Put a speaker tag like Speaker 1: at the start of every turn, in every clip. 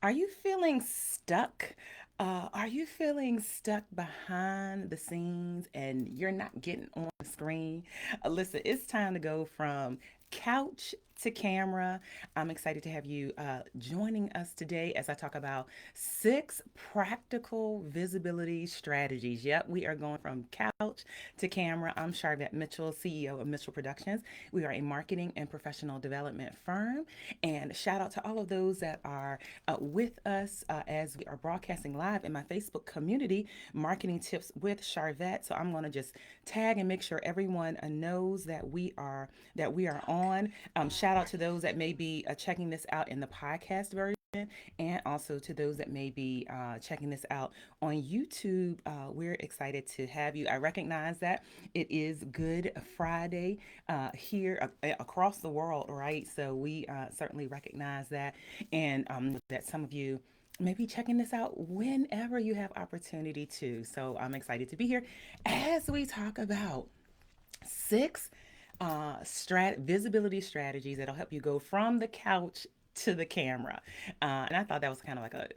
Speaker 1: Are you feeling stuck? Are you feeling stuck behind the scenes and you're not getting on the screen? Listen, it's time to go from couch to camera. I'm excited to have you joining us today as I talk about 6 practical visibility strategies. Yep, we are going from couch to camera. I'm Sharvette Mitchell, CEO of Mitchell Productions. We are a marketing and professional development firm. And shout out to all of those that are with us as we are broadcasting live in my Facebook community, Marketing Tips with Sharvette. So I'm going to just tag and make sure everyone knows that we are on. Shout out to those that may be checking this out in the podcast version. And also to those that may be checking this out on YouTube, we're excited to have you. I recognize that it is Good Friday here across the world, right? So we certainly recognize that, and that some of you may be checking this out whenever you have opportunity to. So I'm excited to be here as we talk about six visibility strategies that'll help you go from the couch to the camera. And I thought that was kind of like a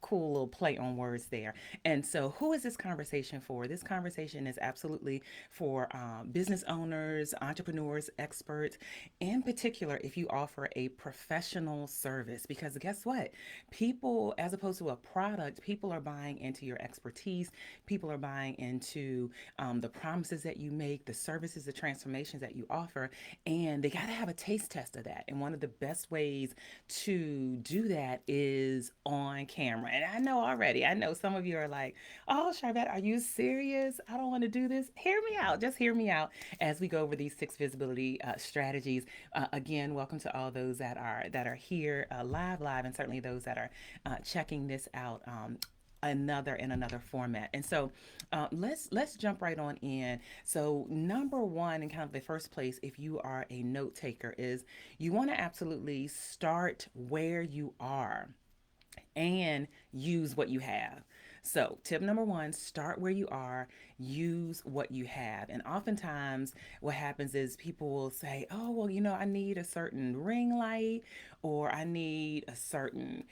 Speaker 1: cool little play on words there. And so, who is this conversation for? This conversation is absolutely for business owners, entrepreneurs, experts, in particular, if you offer a professional service. Because guess what? People, as opposed to a product, people are buying into your expertise, people are buying into the promises that you make, the services, the transformations that you offer, and they got to have a taste test of that. And one of the best ways to do that is on camera. And I know already, I know some of you are like, oh, Charvette, are you serious? I don't want to do this. Hear me out. Just hear me out as we go over these 6 visibility strategies. Again, welcome to all those that are here live, and certainly those that are checking this out. Another format. And so let's jump right on in. So number one, and kind of the first place, if you are a note taker, is you want to absolutely start where you are and use what you have. So, tip number one, start where you are, use what you have. And oftentimes, what happens is people will say, oh, well, I need a certain ring light, or I need a certain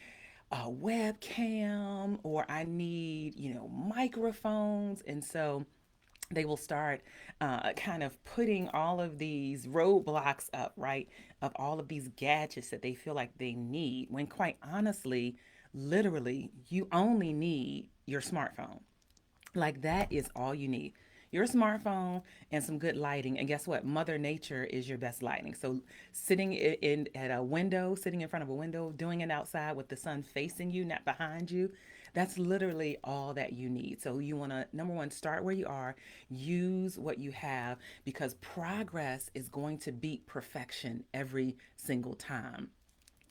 Speaker 1: webcam, or I need, microphones. And so, they will start kind of putting all of these roadblocks up, right? Of all of these gadgets that they feel like they need, when quite honestly, literally, you only need your smartphone. Like that is all you need. Your smartphone and some good lighting. And guess what? Mother Nature is your best lighting. So sitting in at a window, sitting in front of a window, doing it outside with the sun facing you, not behind you, that's literally all that you need. So you want to, number one, start where you are, use what you have, because progress is going to beat perfection every single time.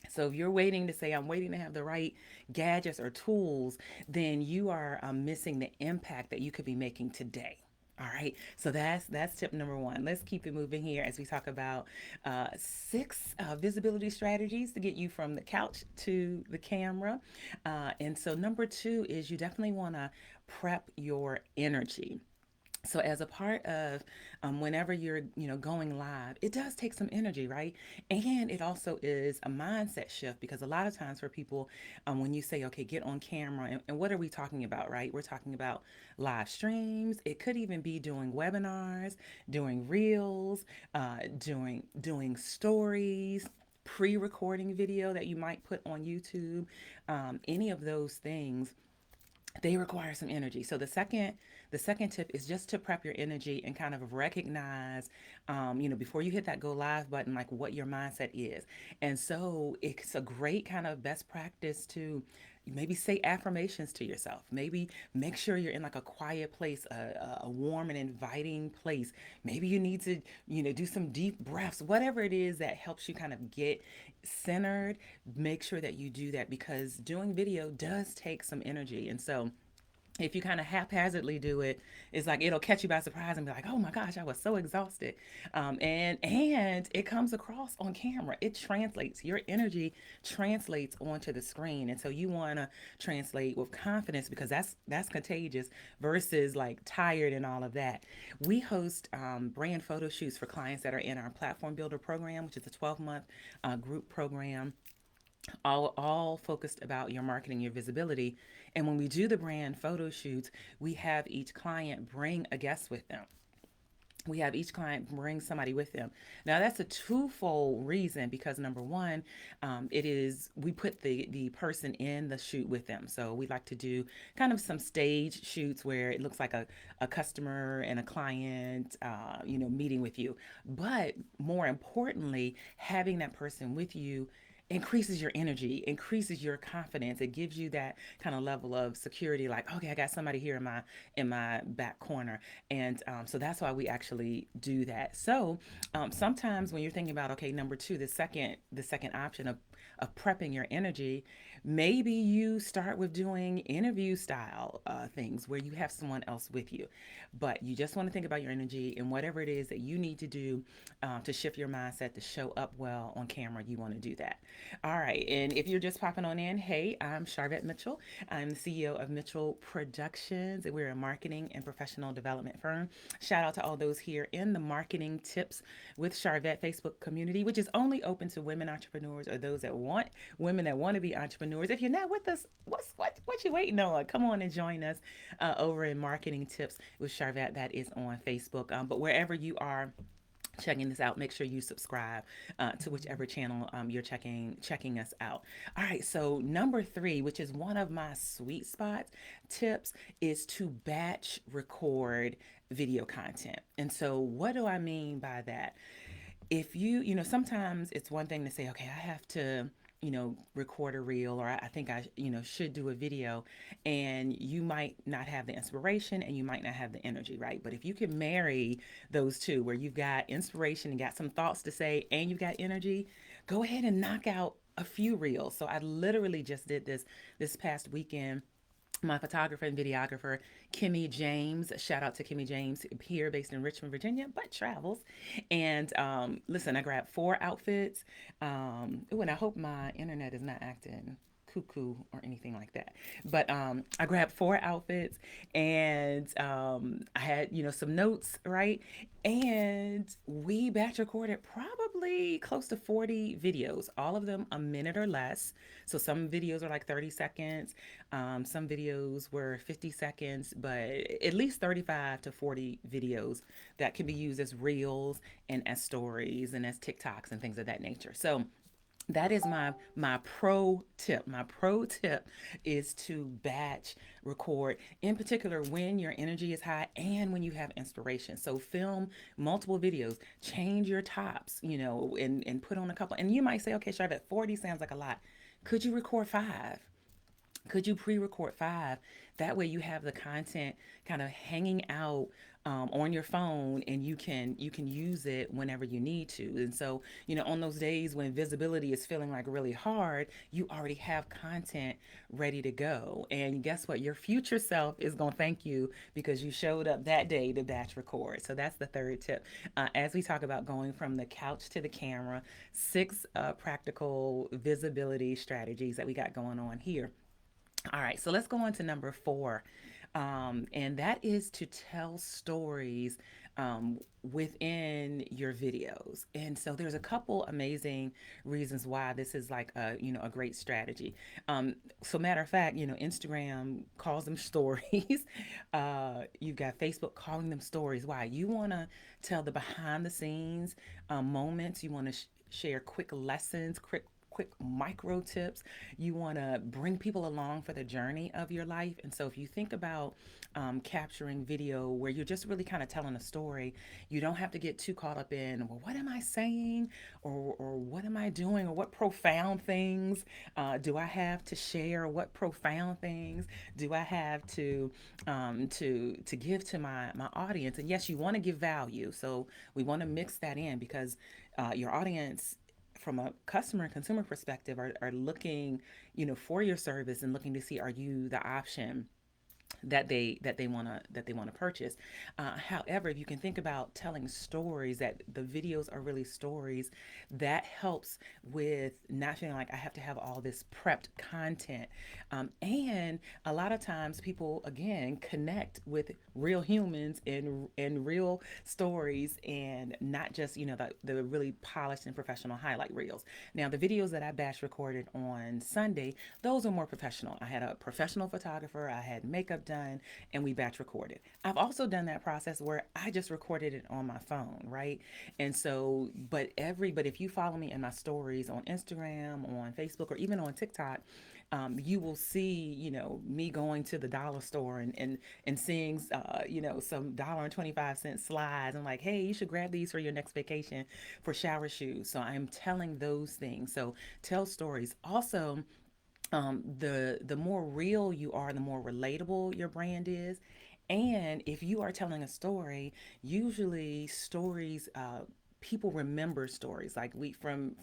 Speaker 1: So if you're waiting to say, I'm waiting to have the right gadgets or tools, then you are missing the impact that you could be making today. All right, so that's tip number one. Let's keep it moving here as we talk about 6 visibility strategies to get you from the couch to the camera. And so number two is you definitely want to prep your energy. So as a part of whenever you're going live, it does take some energy, right? And it also is a mindset shift, because a lot of times for people, when you say, okay, get on camera, and what are we talking about, right? We're talking about live streams. It could even be doing webinars, doing reels, doing stories, pre-recording video that you might put on YouTube. Any of those things, they require some energy. So the second tip is just to prep your energy and kind of recognize, before you hit that go live button, like what your mindset is. And so it's a great kind of best practice to maybe say affirmations to yourself. Maybe make sure you're in like a quiet place, a warm and inviting place. Maybe you need to, do some deep breaths, whatever it is that helps you kind of get centered. Make sure that you do that, because doing video does take some energy. And so if you kind of haphazardly do it, it's like it'll catch you by surprise and be like, "Oh my gosh, I was so exhausted," and it comes across on camera. It translates. Your energy translates onto the screen, and so you want to translate with confidence, because that's contagious versus like tired and all of that. We host brand photo shoots for clients that are in our Platform Builder program, which is a 12-month group program, all focused about your marketing, your visibility. And when we do the brand photo shoots, we have each client bring a guest with them. We have each client bring somebody with them. Now that's a twofold reason because number one, it is we put the person in the shoot with them. So we like to do kind of some stage shoots where it looks like a customer and a client, meeting with you. But more importantly, having that person with you increases your energy, increases your confidence. It gives you that kind of level of security, like, okay, I got somebody here in my back corner. And so that's why we actually do that. So sometimes when you're thinking about, okay, number two, the second option of prepping your energy, maybe you start with doing interview style things where you have someone else with you, but you just want to think about your energy and whatever it is that you need to do to shift your mindset to show up well on camera. You want to do that. All right. And if you're just popping on in, hey, I'm Sharvette Mitchell. I'm the CEO of Mitchell Productions. We're a marketing and professional development firm. Shout out to all those here in the Marketing Tips with Sharvette Facebook community, which is only open to women entrepreneurs or those that want women that want to be entrepreneurs. If you're not with us, what you waiting on? Come on and join us over in Marketing Tips with Sharvette. That is on Facebook. But wherever you are checking this out, make sure you subscribe to whichever channel you're checking us out. All right, so number three, which is one of my sweet spots tips, is to batch record video content. And so what do I mean by that? If sometimes it's one thing to say, okay, I have to record a reel, or I think I should do a video, and you might not have the inspiration and you might not have the energy, right? But if you can marry those two, where you've got inspiration and got some thoughts to say and you've got energy, go ahead and knock out a few reels. So I literally just did this past weekend. My photographer and videographer, Kimmy James. Shout out to Kimmy James, here based in Richmond, Virginia, but travels. And listen, I grabbed 4 outfits. And I hope my internet is not acting cuckoo or anything like that. But I grabbed 4 outfits, and I had some notes, right? And we batch recorded probably close to 40 videos, all of them a minute or less. So some videos are like 30 seconds, some videos were 50 seconds, but at least 35 to 40 videos that can be used as reels and as stories and as TikToks and things of that nature. So that is my pro tip. My pro tip is to batch record, in particular when your energy is high and when you have inspiration. So film multiple videos, change your tops, and put on a couple. And you might say, okay, Charlotte, 40 sounds like a lot. Could you record 5? Could you pre-record 5? That way you have the content kind of hanging out on your phone, and you can use it whenever you need to. And so on those days when visibility is feeling like really hard, you already have content ready to go. And guess what? Your future self is going to thank you because you showed up that day to batch record. So that's the third tip. As we talk about going from the couch to the camera, 6 practical visibility strategies that we got going on here. All right, so let's go on to number 4. And that is to tell stories within your videos. And so there's a couple amazing reasons why this is like a great strategy. So matter of fact, Instagram calls them stories. You've got Facebook calling them stories. Why? You want to tell the behind the scenes moments. You want to share quick lessons, quick micro tips. You want to bring people along for the journey of your life. And so if you think about capturing video where you're just really kind of telling a story, you don't have to get too caught up in, well, what am I saying, or what am I doing, or what profound things do I have to share, or what profound things do I have to give to my audience. And yes, you want to give value, so we want to mix that in because your audience, from a customer and consumer perspective, are looking for your service and looking to see, are you the option that they want to purchase. However, if you can think about telling stories, that the videos are really stories, that helps with not feeling like I have to have all this prepped content. And a lot of times people again connect with real humans in real stories, and not just the really polished and professional highlight reels. Now the videos that I batch recorded on Sunday, those are more professional. I had a professional photographer, I had makeup done, and we batch recorded. I've also done that process where I just recorded it on my phone, right? And so, but if you follow me in my stories on Instagram, on Facebook, or even on TikTok, you will see, me going to the dollar store and seeing, some $1.25 slides. I'm like, hey, you should grab these for your next vacation for shower shoes. So I'm telling those things. So tell stories. Also, the more real you are, the more relatable your brand is. And if you are telling a story, usually stories, people remember stories, like we from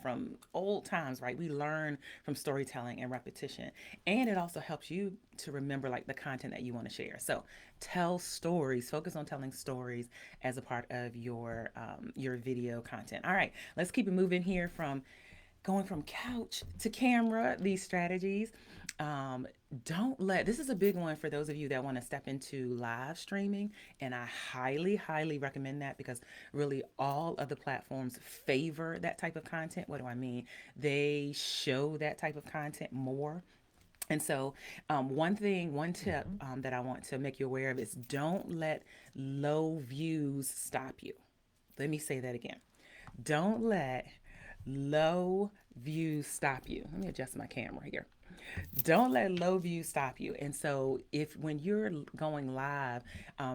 Speaker 1: old times, right? We learn from storytelling and repetition, and it also helps you to remember like the content that you want to share. So tell stories, focus on telling stories as a part of your video content. All right, let's keep it moving here from going from couch to camera, these strategies. Um, don't let, this is a big one for those of you that want to step into live streaming. And I highly, highly recommend that, because really all of the platforms favor that type of content. What do I mean? They show that type of content more. And so, one tip
Speaker 2: Mm-hmm.
Speaker 1: that I want to make you aware of is don't let low views stop you. Let me say that again. Don't let low views stop you. Let me adjust my camera here. Don't let low views stop you. And so, if when you're going live,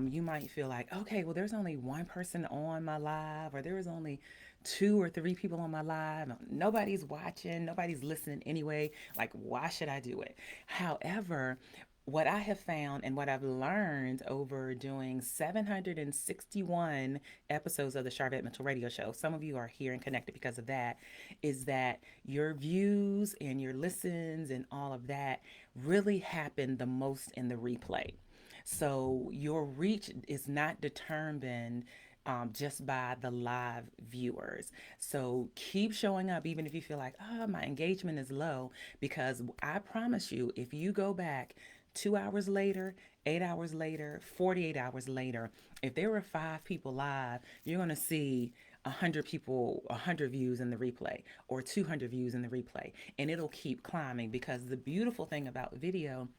Speaker 1: you might feel like, okay, well, there's only one person on my live, or there is only two or three people on my live. Nobody's watching, nobody's listening anyway. Like, why should I do it? However, what I have found and what I've learned over doing 761 episodes of the Sharvette Mental Radio Show, some of you are here and connected because of that, is that your views and your listens and all of that really happen the most in the replay. So your reach is not determined just by the live viewers. So keep showing up, even if you feel like, oh, my engagement is low, because I promise you, if you go back 2 hours later, 8 hours later, 48 hours later, if there were five people live, you're going to see 100 people, 100 views in the replay, or 200 views in the replay. And it'll keep climbing, because the beautiful thing about video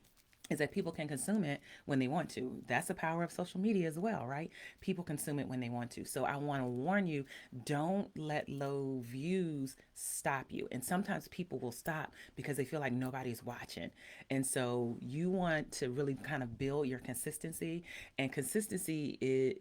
Speaker 1: is that people can consume it when they want to. That's the power of social media as well, right? People consume it when they want to. So I want to warn you, don't let low views stop you. And sometimes people will stop because they feel like nobody's watching. And so you want to really kind of build your consistency, and consistency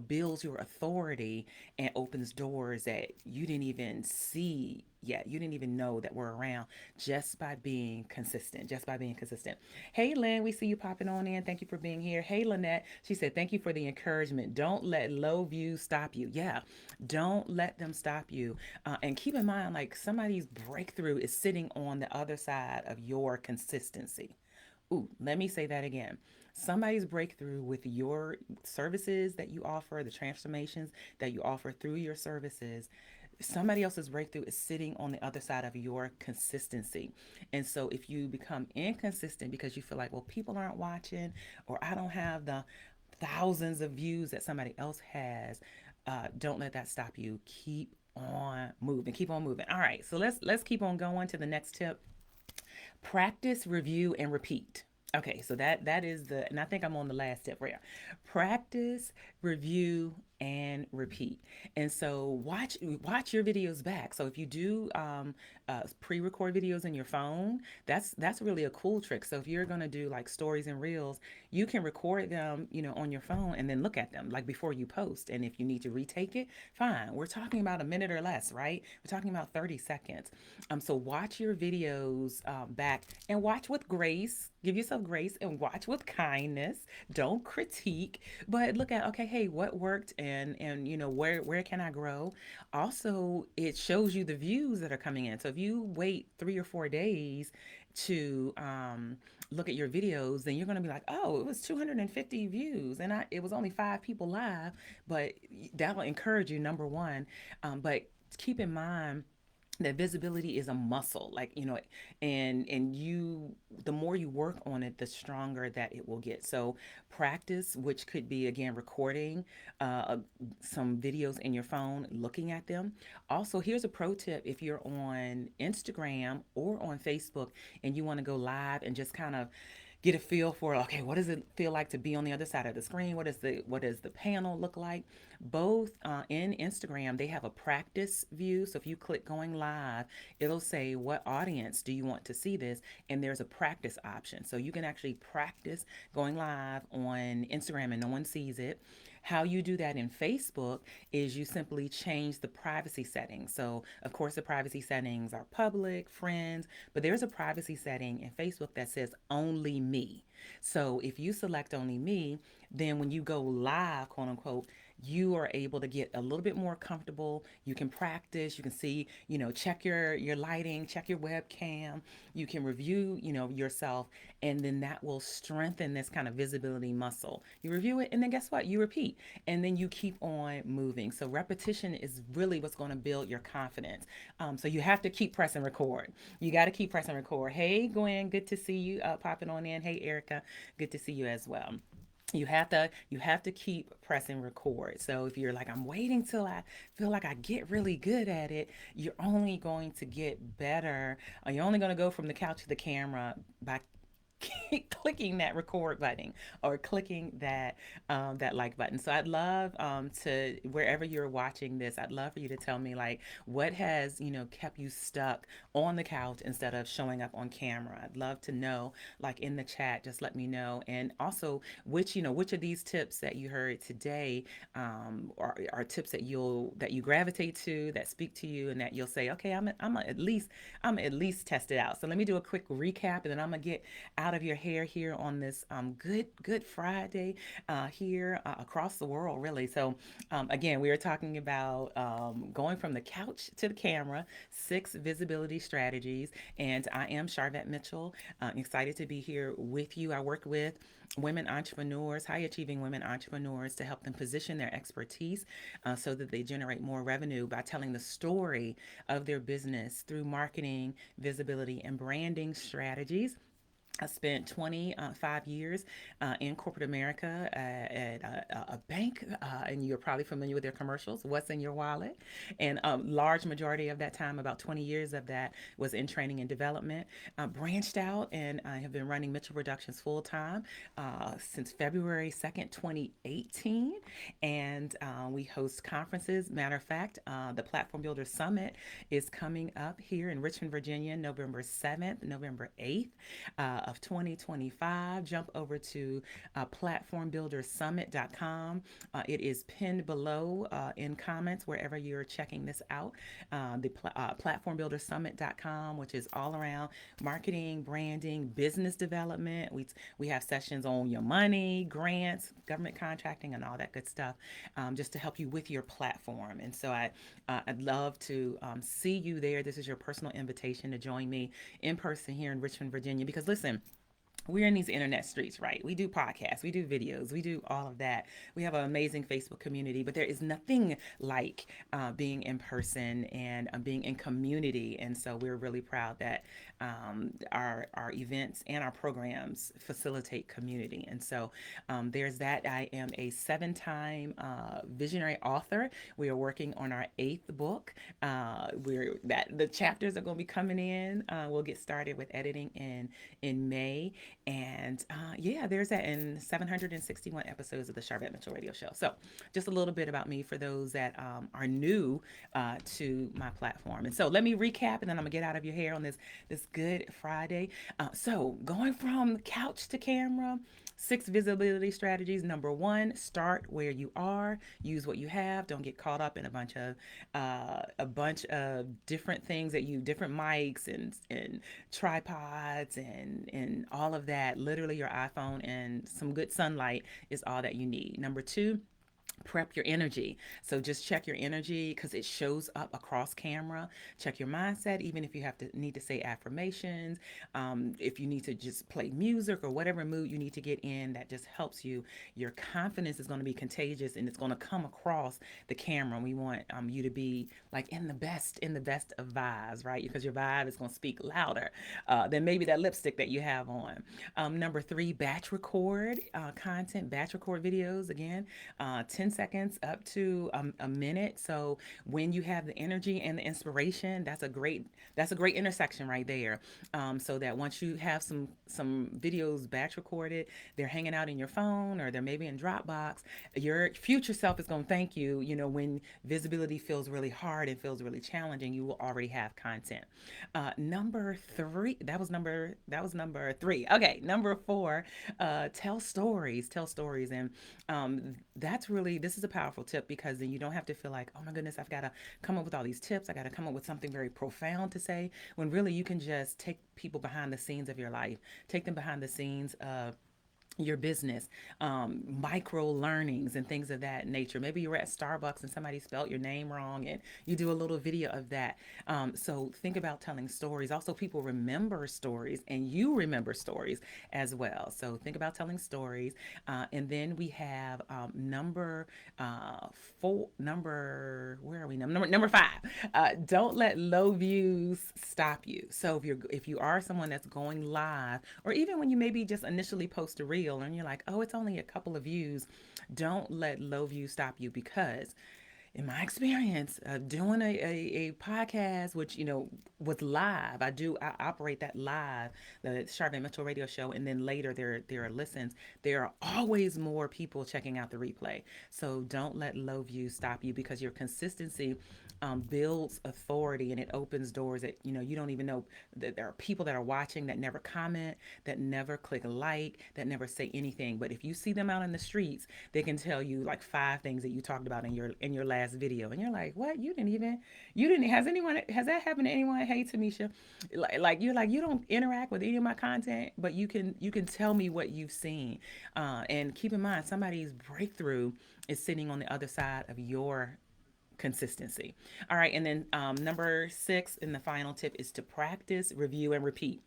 Speaker 1: builds your authority and opens doors that you didn't even see yet. You didn't even know that were around, just by being consistent, just by being consistent. Hey, Lynn, we see you popping on in. Thank you for being here. Hey, Lynette, she said, thank you for the encouragement. Don't let low views stop you. Yeah, don't let them stop you. And keep in mind, like, somebody's breakthrough is sitting on the other side of your consistency. Ooh, let me say that again. Somebody's breakthrough with your services that you offer, the transformations that you offer through your services, somebody else's breakthrough is sitting on the other side of your consistency. And so if you become inconsistent because you feel like, well, people aren't watching, or I don't have the thousands of views that somebody else has, don't let that stop you. Keep on moving. Keep on moving. All right, so let's keep on going to the next tip. Practice, review, and repeat. Okay, so that is the, and I think I'm on the last tip right here. Practice, review, and repeat. And so watch your videos back. So if you do pre-record videos in your phone, that's really a cool trick. So if you're gonna do like stories and reels, you can record them, on your phone, and then look at them like before you post. And if you need to retake it, fine. We're talking about a minute or less, right? We're talking about 30 seconds. So watch your videos back, and watch with grace. Give yourself grace and watch with kindness. Don't critique, but look at, okay, hey, what worked, and where can I grow? Also, it shows you the views that are coming in. So if you wait 3 or 4 days to look at your videos, then you're going to be like, oh, it was 250 views and it was only 5 people live. But that will encourage you, number one. But keep in mind that visibility is a muscle, like, and you, the more you work on it, the stronger that it will get. So practice, which could be, again, recording some videos in your phone, looking at them. Also, here's a pro tip: if you're on Instagram or on Facebook and you want to go live and just kind of get a feel for, okay, what does it feel like to be on the other side of the screen? What does the panel look like? Both in Instagram, they have a practice view. So if you click going live, it'll say what audience do you want to see this, and there's a practice option. So you can actually practice going live on Instagram and no one sees it. How you do that in Facebook is you simply change the privacy settings. So, of course, the privacy settings are public, friends, but there's a privacy setting in Facebook that says only me. So, if you select only me, then when you go live, quote unquote, you are able to get a little bit more comfortable. You can practice, you can see, check your lighting, check your webcam, you can review, yourself, and then that will strengthen this kind of visibility muscle. You review it, and then guess what? You repeat, and then you keep on moving. So repetition is really what's going to build your confidence. So you have to keep pressing record. You got to keep pressing record. Hey, Gwen, good to see you popping on in. Hey, Erica, good to see you as well. You have to keep pressing record. So if you're like, I'm waiting till I feel like I get really good at it, you're only going to get better. You're only going to go from the couch to the camera by clicking that record button or clicking that like button. So I'd love to, wherever you're watching this, I'd love for you to tell me, like, what has kept you stuck on the couch instead of showing up on camera. I'd love to know, like, in the chat. Just let me know. And also, which of these tips that you heard today are tips that you gravitate to, that speak to you, and that you'll say, okay, I'm at least test it out. So let me do a quick recap, and then I'm gonna get out of your hair here on this Good Friday here across the world, really. So again, we are talking about going from the couch to the camera, 6 visibility strategies, and I am Sharvette Mitchell. Excited to be here with you. I work with women entrepreneurs, high achieving women entrepreneurs, to help them position their expertise so that they generate more revenue by telling the story of their business through marketing, visibility, and branding strategies. I spent 25 years in corporate America at a bank, and you're probably familiar with their commercials, What's in Your Wallet? And a large majority of that time, about 20 years of that, was in training and development. Branched out, and I have been running Mitchell Productions full time since February 2nd, 2018. And we host conferences. Matter of fact, the Platform Builder Summit is coming up here in Richmond, Virginia, November 7th, November 8th. Of 2025. Jump over to platformbuildersummit.com. It is pinned below in comments wherever you're checking this out. Platformbuildersummit.com, which is all around marketing, branding, business development. We have sessions on your money, grants, government contracting, and all that good stuff, just to help you with your platform. And so I'd love to see you there. This is your personal invitation to join me in person here in Richmond, Virginia. Because listen, we're in these internet streets, right? We do podcasts, we do videos, we do all of that. We have an amazing Facebook community, but there is nothing like being in person and being in community. And so we're really proud that our events and our programs facilitate community. And so there's that. I am a 7-time visionary author. We are working on our 8th book. The chapters are going to be coming in. We'll get started with editing in May. And yeah, there's that in 761 episodes of the Sharvette Mitchell Radio Show. So just a little bit about me for those that are new to my platform. And so let me recap, and then I'm gonna get out of your hair on this Good Friday. So going from couch to camera, 6 visibility strategies. Number one, start where you are. Use what you have. Don't get caught up in a bunch of different things different mics and tripods and all of that. Literally, your iPhone and some good sunlight is all that you need. Number two, prep your energy. So just check your energy because it shows up across camera. Check your mindset, even if you have to need to say affirmations. If you need to just play music or whatever mood you need to get in, that just helps you. Your confidence is going to be contagious and it's going to come across the camera. We want you to be like in the best of vibes, right? Because your vibe is going to speak louder than maybe that lipstick that you have on. Number three, batch record content, batch record videos. Again, 10 seconds up to a minute. So when you have the energy and the inspiration, that's a great intersection right there. So that once you have some videos batch recorded, they're hanging out in your phone or they're maybe in Dropbox. Your future self is going to thank you. You know, when visibility feels really hard and feels really challenging, you will already have content. Number three, that was number three. Okay, number four, tell stories. Tell stories, and that's really this is a powerful tip because then you don't have to feel like, oh my goodness, I've got to come up with all these tips. I got to come up with something very profound to say. When really you can just take people behind the scenes of your life, take them behind the scenes of your business, micro learnings and things of that nature. Maybe you were at Starbucks and somebody spelled your name wrong and you do a little video of that. So think about telling stories. Also, people remember stories and you remember stories as well. So think about telling stories. And then we have where are we now? Number five, don't let low views stop you. So if you are someone that's going live, or even when you maybe just initially post a reel and you're like, oh, it's only a couple of views, don't let low views stop you because in my experience of doing a podcast, which was live, I operate that live, the Sharvette Mental Radio Show, and then later there are listens. There are always more people checking out the replay. So don't let low views stop you because your consistency builds authority and it opens doors that you don't even know that there are people that are watching that never comment, that never click like, that never say anything. But if you see them out in the streets, they can tell you like five things that you talked about in your last video, and you're like, what? You didn't. Has that happened to anyone? Hey, Tamisha, like you don't interact with any of my content, but you can tell me what you've seen, and keep in mind somebody's breakthrough is sitting on the other side of your consistency. All right. And then number six, and the final tip is to practice, review, and repeat.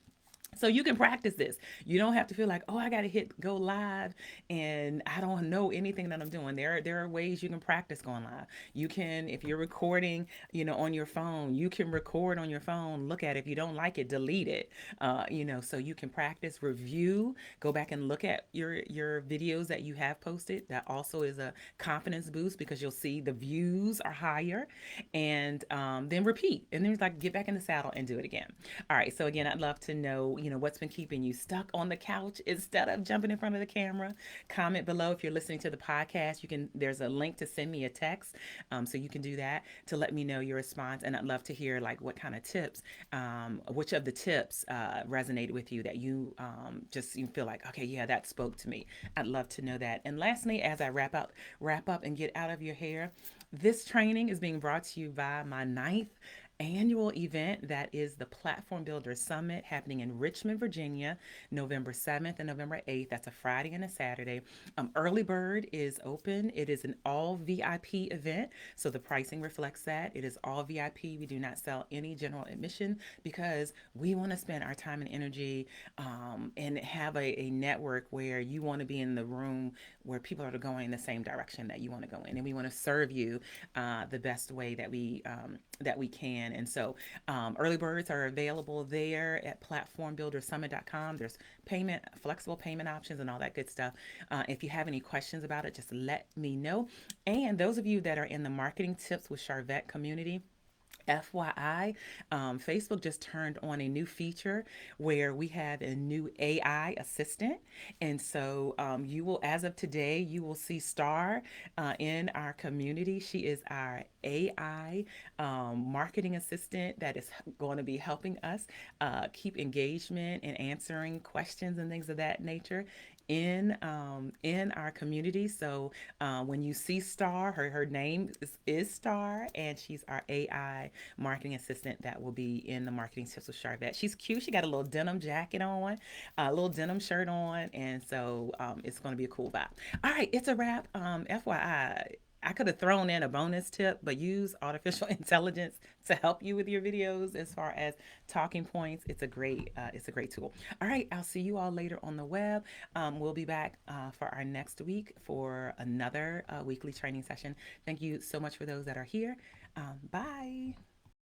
Speaker 1: So you can practice this. You don't have to feel like, oh, I got to hit go live and I don't know anything that I'm doing. There are ways you can practice going live. You can, if you're recording, on your phone, you can record on your phone, look at it. If you don't like it, delete it. So you can practice, review, go back and look at your videos that you have posted. That also is a confidence boost because you'll see the views are higher, and then repeat. And then it's like get back in the saddle and do it again. All right. So again, I'd love to know, what's been keeping you stuck on the couch instead of jumping in front of the camera. Comment below if you're listening to the podcast. There's a link to send me a text, so you can do that to let me know your response. And I'd love to hear like what kind of tips, which of the tips resonated with you that just you feel like, okay, yeah, that spoke to me. I'd love to know that. And lastly, as I wrap up and get out of your hair, this training is being brought to you by my ninth annual event that is the Platform Builder Summit happening in Richmond, Virginia, November 7th and November 8th. That's a Friday and a Saturday. Early Bird is open. It is an all VIP event, so the pricing reflects that. It is all VIP. We do not sell any general admission because we want to spend our time and energy and have a network where you want to be in the room where people are going in the same direction that you want to go in, and we want to serve you the best way that we can. And so early birds are available there at platformbuildersummit.com. There's flexible payment options and all that good stuff. If you have any questions about it, just let me know. And those of you that are in the marketing tips with Sharvette community, FYI, Facebook just turned on a new feature where we have a new AI assistant. And so you will, as of today, you will see Star in our community. She is our AI marketing assistant that is going to be helping us keep engagement and answering questions and things of that nature in our community. So when you see Star, her name is Star, and she's our AI marketing assistant that will be in the marketing tips with Sharvette. She's cute. She got a little denim jacket on, a little denim shirt on, and so it's going to be a cool vibe. All right, it's a wrap. FYI, I could have thrown in a bonus tip, but use artificial intelligence to help you with your videos as far as talking points. It's a great tool. All right, I'll see you all later on the web. We'll be back for our next week for another weekly training session. Thank you so much for those that are here. Bye.